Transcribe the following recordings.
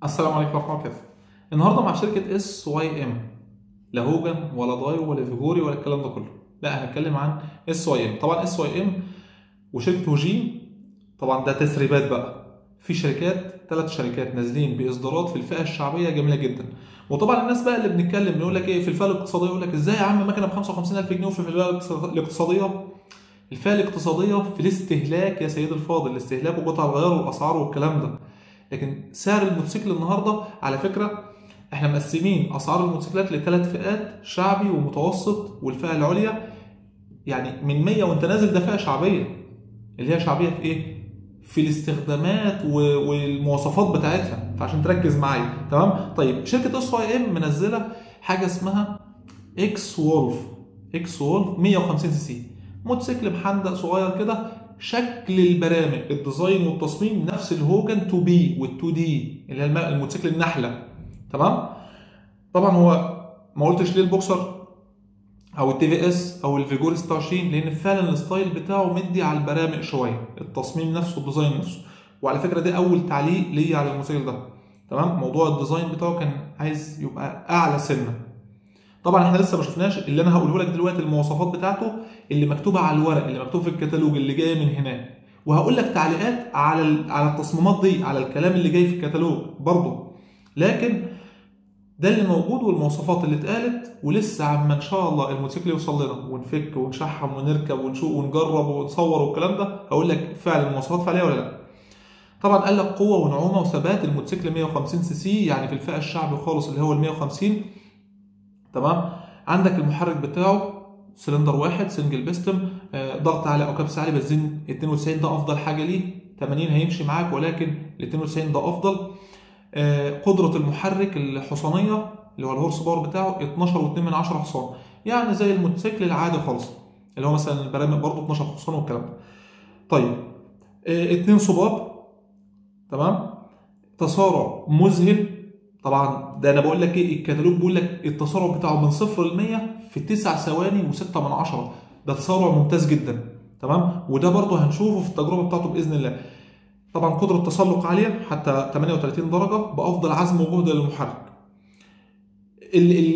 السلام عليكم ورحمة الله وبركاته. النهارده مع شركة اس واي ام، لا هوجن ولا دايو ولا فيجوري ولا الكلام ده كله، لا هنتكلم عن اس واي ام. طبعا اس واي ام وشركة هوجين، طبعا ده تسريبات بقى. في شركات، 3 شركات نازلين باصدارات في الفئة الشعبية جميلة جدا. وطبعا الناس بقى اللي بنتكلم نقول لك ايه في الفئة الاقتصادية، يقول لك ازاي يا عم مكنة ب 55,000 جنيه وفي الفئة الاقتصادية؟ الفئة الاقتصادية في الاستهلاك يا سيدي الفاضل، الاستهلاك وقطع الغيار والاسعار والكلام ده. لكن سعر الموتوسيكل النهارده على فكره احنا مقسمين اسعار الموتوسيكلات ل3 فئات: شعبي ومتوسط والفئه العليا. يعني من 100 وانت نازل ده فئه شعبيه، اللي هي شعبيه في ايه؟ في الاستخدامات والمواصفات بتاعتها، فعشان تركز معايا. تمام؟ طيب شركه اس واي ام منزله حاجه اسمها اكس وولف. اكس وولف 150 سي سي، موتوسيكل محندق صغير كده. شكل البرامج، الديزاين والتصميم نفس الهوجن 2 بي وال2 دي اللي هي الموتوسيكل النحله. تمام؟ طبعا هو ما قلتش ليه البوكسر او التي في اس او الفيجور 26، لان فعلا الستايل بتاعه مدي على البرامج شويه، التصميم نفسه والديزاين نفسه. وعلى فكره ده اول تعليق ليا على الموتوسيكل ده. تمام؟ موضوع الديزاين بتاعه كان عايز يبقى اعلى سنه. طبعا احنا لسه ما شفناش اللي انا هقوله لك دلوقتي، المواصفات بتاعته اللي مكتوبه على الورق، اللي مكتوب في الكتالوج اللي جاي من هناك. وهقول لك تعليقات على التصميمات دي، على الكلام اللي جاي في الكتالوج برضه. لكن ده اللي موجود والمواصفات اللي اتقالت، ولسه عما ان شاء الله الموتوسيكل يوصل لنا ونفك ونشحم ونركب ونشوف ونجرب ونصور والكلام ده، هقول لك فعلا المواصفات فعليه ولا لا. طبعا قال لك قوه ونعومه وثبات. الموتوسيكل 150 سي سي، يعني في الفئه الشعبي خالص اللي هو ال 150. تمام؟ عندك المحرك بتاعه سلندر واحد سنجل بيستم، ضغط عالي او كبس عالي، بنزين 92 ده افضل حاجه ليه. 80 هيمشي معاك ولكن ال 92 ده افضل. قدره المحرك الحصانيه اللي هو الهورس باور بتاعه 12.2 حصان، يعني زي الموتوسيكل العادي خالص، اللي هو مثلا البرامج برضه 12 حصان والكلام ده. طيب 2 صباب. تمام؟ تسارع مذهل. طبعا ده انا بقول لك ايه، الكتالوج بيقول لك التسارع بتاعه من 0 ل 100 في 9 ثواني و6 من 10. ده تسارع ممتاز جدا. تمام؟ وده برضه هنشوفه في التجربه بتاعته باذن الله. طبعا قدره تسلق عاليه حتى 38 درجه بافضل عزم وجهد للمحرك.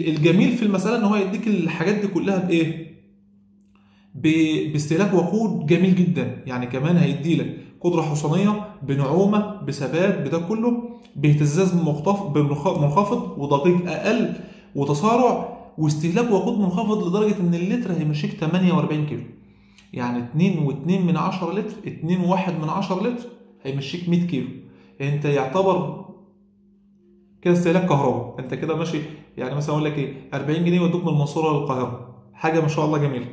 الجميل في المساله ان هو يديك الحاجات دي كلها بايه؟ باستهلاك وقود جميل جدا. يعني كمان هيديلك قدره حصانيه بنعومه بثبات، بده كله باهتزاز منخفض ودقيق اقل وتسارع واستهلاك وقود منخفض لدرجه ان اللتر هيمشيك 48 كيلو. يعني 2.2 لتر، 2.1 لتر هيمشيك 100 كيلو. يعني انت يعتبر كده استهلاك كهرباء، انت كده ماشي. يعني مثلا اقول لك ايه، 40 جنيه يودوك من المنصوره للقاهره، حاجه ما شاء الله جميله.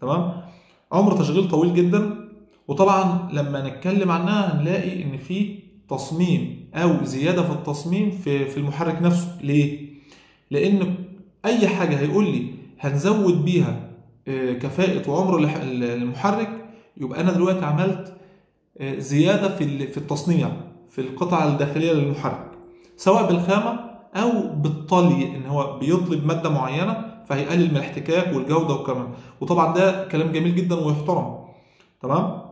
تمام؟ عمر تشغيل طويل جدا. وطبعا لما نتكلم عنها هنلاقي ان في تصميم او زياده في التصميم في المحرك نفسه. ليه؟ لان اي حاجه هيقول لي هنزود بيها كفاءه وعمر المحرك، يبقى انا دلوقتي عملت زياده في التصنيع، في القطع الداخليه للمحرك، سواء بالخامه او بالطلي، ان هو بيطلب ماده معينه فهيقلل من الاحتكاك والجوده وكمان. وطبعا ده كلام جميل جدا ويحترم. تمام؟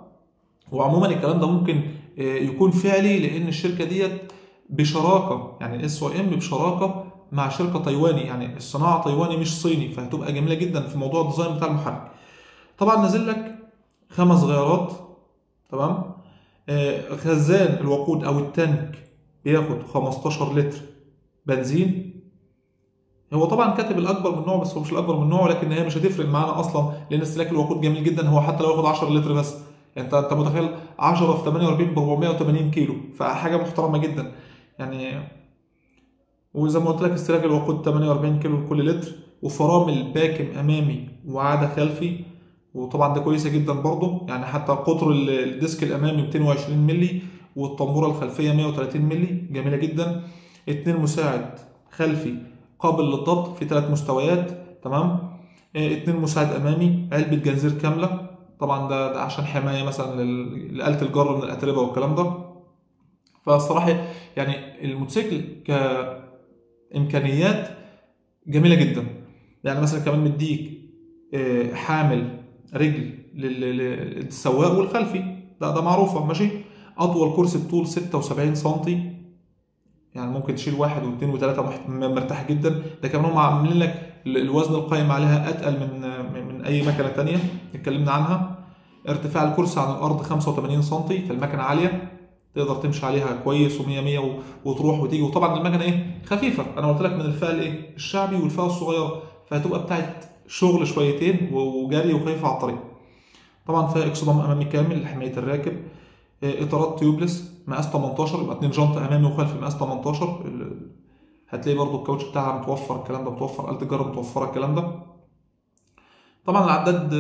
وعموما الكلام ده ممكن يكون فعلي، لان الشركه ديت بشراكه، يعني الاس واي ام بشراكه مع شركه تايواني، يعني الصناعه تايواني مش صيني، فهتبقى جميله جدا في موضوع الديزاين بتاع المحرك. طبعا نازل لك 5 غيارات. تمام؟ خزان الوقود او التانك بياخد 15 لتر بنزين. هو طبعا كاتب الاكبر من نوعه، بس هو مش الاكبر من نوعه، لكن هي مش هتفرق معانا اصلا، لان استهلاك الوقود جميل جدا. هو حتى لو ياخد 10 لتر بس، انت متخيل 10 في 48 ب 480 كيلو، فحاجه محترمه جدا يعني. وزي ما قلت لك استهلاك الوقود 48 كيلو لكل لتر. وفرامل باكم امامي وعاده خلفي، وطبعا ده كويسه جدا برضه. يعني حتى قطر الديسك الامامي 220 مللي والطنبوره الخلفيه 130 مللي، جميله جدا. 2 مساعد خلفي قابل للضبط في 3 مستويات. تمام؟ 2 مساعد امامي، علبه جنزير كامله. طبعا ده عشان حمايه مثلا لآلة الجر من الاتربه والكلام ده. فالصراحه يعني الموتوسيكل كامكانيات جميله جدا. يعني مثلا كمان مديك حامل رجل للسواق والخلفي، ده معروفه ماشي. اطول كرسي بطول 76 سم، يعني ممكن تشيل واحد واثنين وثلاثه مرتاح جدا. ده كمان هم عاملين لك الوزن القائم عليها اتقل من اي مكنه ثانيه اتكلمنا عنها. ارتفاع الكرسي عن الارض 85 سم، فالمكنه عاليه تقدر تمشي عليها كويس و100 100 وتروح وتيجي. وطبعا المكنه ايه خفيفه، انا قلت لك من الفئه الايه الشعبي والفئه الصغيره، فهتبقى بتاعت شغل شويتين وجري وخفيفه على الطريق. طبعا فيها اكسدام امامي كامل لحمايه الراكب، اطارات تيوبلس مقاس 18، يبقى 2 جنط امامي وخلفي مقاس 18. هتلاقي برضو الكاوتش بتاعها متوفر الكلام ده، متوفر آلة الجر متوفره الكلام ده. طبعا العداد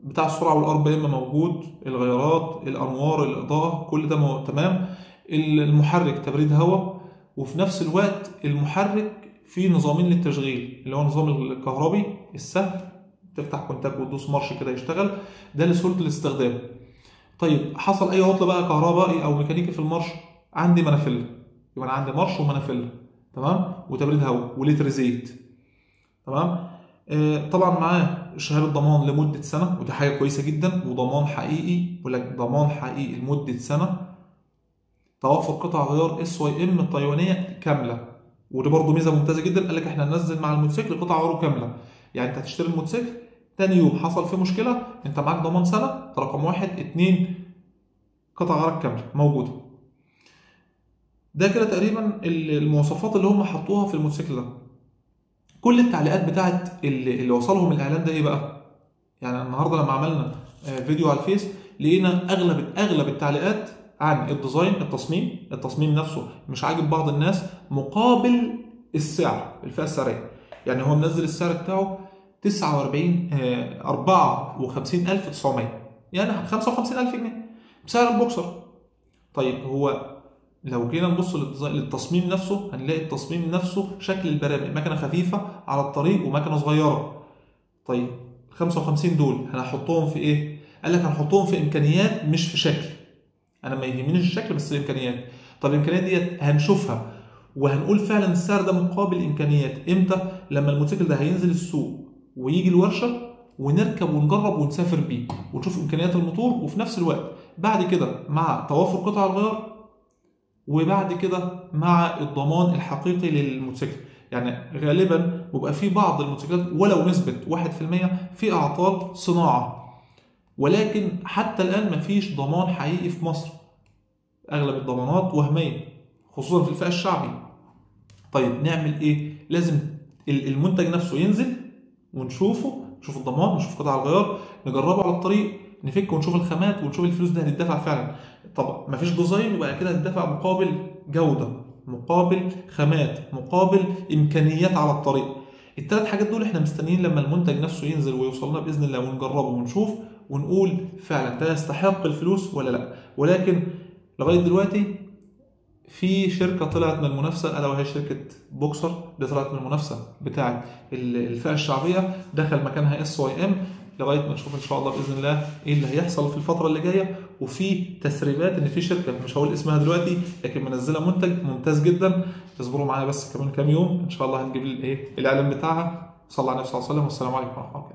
بتاع السرعه والار بي ام موجود، الغيارات، الانوار، الاضاءه، كل ده تمام. المحرك تبريد هواء، وفي نفس الوقت المحرك فيه نظامين للتشغيل، اللي هو نظام الكهربي السهل، تفتح كونتاك وتدوس مارش كده يشتغل، ده لسهوله الاستخدام. طيب حصل اي عطله بقى كهربائي او ميكانيكي في المارش، عندي منافله، يبقى انا عندي مارش ومنافله تمام، وتبريد هواء ولتر زيت تمام. طبعا معاه شهاده ضمان لمده سنه، ودي حاجه كويسه جدا، وضمان حقيقي، بقول لك ضمان حقيقي لمده سنه. توفر قطع غيار اس واي ام التايوانيه كامله، ودي برضه ميزه ممتازه جدا. قال لك احنا هننزل مع الموتوسيكل قطع غياره كامله، يعني انت هتشتري الموتوسيكل تاني يوم حصل فيه مشكله، انت معاك ضمان سنه، ده رقم واحد. اتنين، قطع غيارك كامله موجوده. ده كده تقريبا المواصفات اللي هم حطوها في الموتوسيكل ده. كل التعليقات بتاعت اللي وصلهم الاعلان ده ايه بقى؟ يعني النهارده لما عملنا فيديو على الفيس، لقينا اغلب التعليقات عن الديزاين، التصميم نفسه مش عاجب بعض الناس، مقابل السعر، الفئه السعريه. يعني هو منزل السعر بتاعه 54900، يعني 55000 جنيه بسعر البوكسر. طيب هو لو جينا نبص للتصميم نفسه، هنلاقي التصميم نفسه شكل البرامج، مكنه خفيفه على الطريق ومكنه صغيره. طيب 55 دول هنحطهم في ايه؟ قال لك هنحطهم في امكانيات مش في شكل. انا ما يهمنيش الشكل بس الامكانيات. طب الامكانيات ديت هنشوفها وهنقول فعلا السعر ده مقابل امكانيات امتى؟ لما الموتوسيكل ده هينزل السوق ويجي الورشه ونركب ونجرب ونسافر بيه ونشوف امكانيات الموتور، وفي نفس الوقت بعد كده مع توافر قطع الغيار، وبعد كده مع الضمان الحقيقي للموتوسيكل. يعني غالبا بيبقى في بعض الموتوسيكلات ولو نسبة 1% في أعطال صناعة، ولكن حتى الآن مفيش ضمان حقيقي في مصر، أغلب الضمانات وهمية خصوصا في الفئة الشعبي. طيب نعمل إيه؟ لازم المنتج نفسه ينزل ونشوفه، نشوف الضمان، نشوف قطع الغيار، نجربه على الطريق، نفك ونشوف الخامات ونشوف الفلوس دي هتدفع فعلا. طب مفيش ديزاين، يبقى كده هتدفع مقابل جودة، مقابل خامات، مقابل إمكانيات على الطريق. الثلاث حاجات دول احنا مستنيين لما المنتج نفسه ينزل ويوصل لنا بإذن الله، ونجربه ونشوف ونقول فعلا ده يستحق الفلوس ولا لا. ولكن لغاية دلوقتي في شركة طلعت من المنافسة، ألا وهي شركة بوكسر، دي طلعت من المنافسة بتاعة الفئة الشعبية، دخل مكانها اس واي ام، لغاية ما نشوف إن شاء الله بإذن الله إيه اللي هيحصل في الفترة اللي جاية. وفي تسريبات إن في شركة مش هقول اسمها دلوقتي لكن منزلة منتج ممتاز جدا، اصبروا معايا بس كمان كام يوم إن شاء الله هنجيب الإعلان بتاعها. صلى على النبي صلى الله عليه وسلم، والسلام عليكم ورحمة الله.